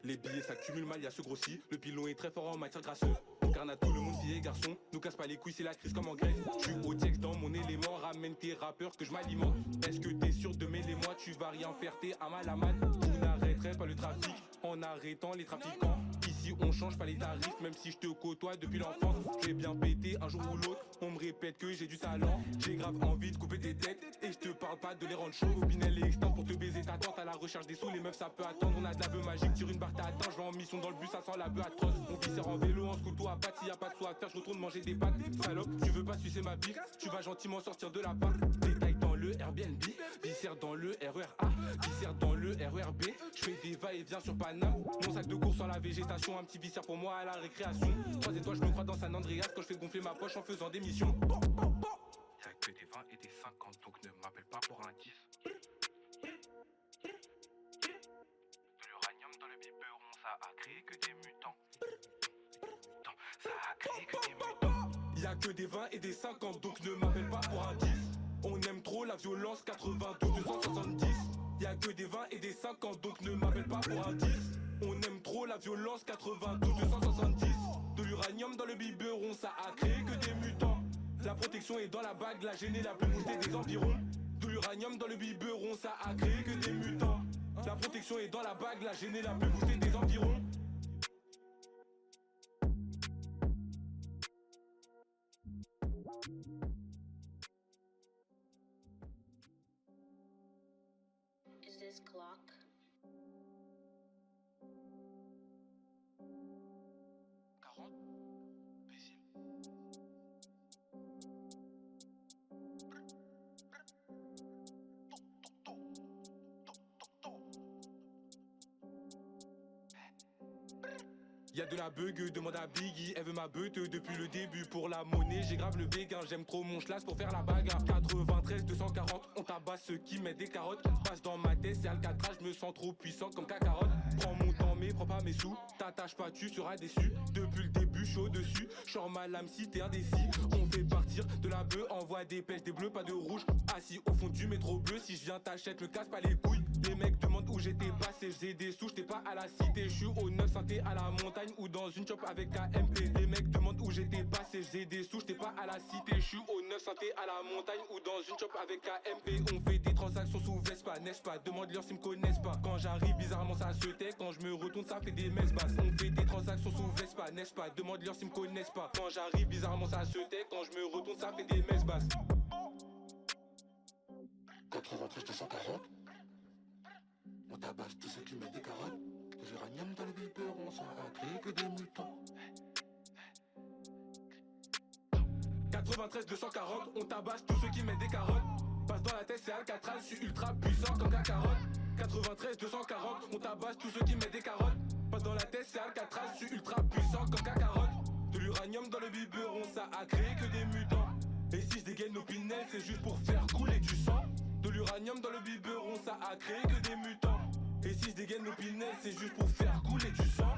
Les billets s'accumulent mal, y'a ce grossi. Le pilon est très fort en matière grasseuse. Carne à tout le monde, filles et garçons. Nous casse pas les couilles, c'est la crise comme en Grèce. Je suis au texte dans mon élément. Ramène tes rappeurs que je m'alimente. Est-ce que t'es sûr de mêler moi? Tu vas rien faire, t'es un malaman. Vous n'arrêterez pas le trafic en arrêtant les trafiquants. Ici on change pas les tarifs, même si je te côtoie depuis l'enfance. J'ai bien pété un jour ou l'autre. On me répète que j'ai du talent. J'ai grave envie de couper des têtes. Et je te parle pas de les rendre chauves. Au Pinel et extant pour te baiser ta tante. À la recherche des sous, les meufs ça peut attendre. On a de la bœuf magique, tire une barre t'as atteint. Je vais en mission dans le bus, ça sent la bœuf atroce. On viscère en vélo, en scooter à pattes. S'il y a pas de sous à faire, je retourne manger des pâtes. Salope, tu veux pas sucer ma bite? Tu vas gentiment sortir de la part. Détail dans le Airbnb, viscère dans le RERA, viscère dans le RERB. Je fais des va-et-vient sur Paname. Mon sac de course sur la végétation, un petit viscère pour moi à la récréation. 3 étoiles, je me crois dans San Andreas quand je fais gonfler ma poche en faisant des missions. Y'a que des 20 et des 50, donc ne m'appelle pas pour un 10. De l'uranium dans le biberon, ça a créé que des mutants. Ça a créé que des mutants. Y'a que des 20 et des 50, donc ne m'appelle pas pour un 10. On aime trop la violence, 92, 270. Y'a que des 20 et des 50, donc ne m'appelle pas pour un 10. On aime trop la violence, 92, 270. De l'uranium dans le biberon, ça a créé que des mutants. La protection est dans la bague, la gênée la plus boostée des environs. De l'uranium dans le biberon, ça a créé que des mutants. La protection est dans la bague, la gênée la plus boostée des environs. Is this clock? Y'a de la bug, demande à Biggie, elle veut ma beute depuis le début. Pour la monnaie, j'ai grave le béguin, j'aime trop mon schlass pour faire la bagarre. 93, 240, on tabasse ceux qui mettent des carottes. Passe dans ma tête, c'est Alcatraz, je me sens trop puissant comme Kakarot. Prends mon temps mais prends pas mes sous, t'attaches pas, tu seras déçu. Depuis le début, chaud dessus, j'sors ma lame si t'es indécis. On fait partir de la bœuf, envoie des pêches, des bleus, pas de rouge. Assis au fond du métro bleu, si je viens t'achète, me casse pas les couilles. Les mecs demandent où j'étais passé, j'ai des sous, j'étais pas à la cité. J'suis au 9 synthé à la montagne ou dans une chop avec KMP. Les mecs demandent où j'étais passé, j'ai des sous, j'étais pas à la cité. J'suis au 9 synthé à la montagne ou dans une chop avec KMP. On fait des transactions sous Vespa, n'est-ce pas? Demande-leur s'ils me connaissent pas. Quand j'arrive bizarrement ça se tait, quand je me retourne ça fait des messes basses. On fait des transactions sous Vespa, n'est-ce pas? Demande-leur s'ils me connaissent pas. Quand j'arrive bizarrement ça se tait, quand je me retourne ça fait des messes basses. 93 240. On tabasse tous ceux qui mettent des carottes. De l'uranium dans le biberon, ça a créé que des mutants. 93 240, on tabasse tous ceux qui mettent des carottes. Passe dans la tête c'est Alcatraz, je suis ultra puissant comme Kakarot. 93 240, on tabasse tous ceux qui mettent des carottes. Passe dans la tête c'est Alcatraz, je suis ultra puissant comme Kakarot. De l'uranium dans le biberon, ça a créé que des mutants. Et si je dégaine nos pinels, c'est juste pour faire couler du sang. De l'uranium dans le biberon, ça a créé que des mutants. Et si je dégaine nos pinels, c'est juste pour faire couler du sang.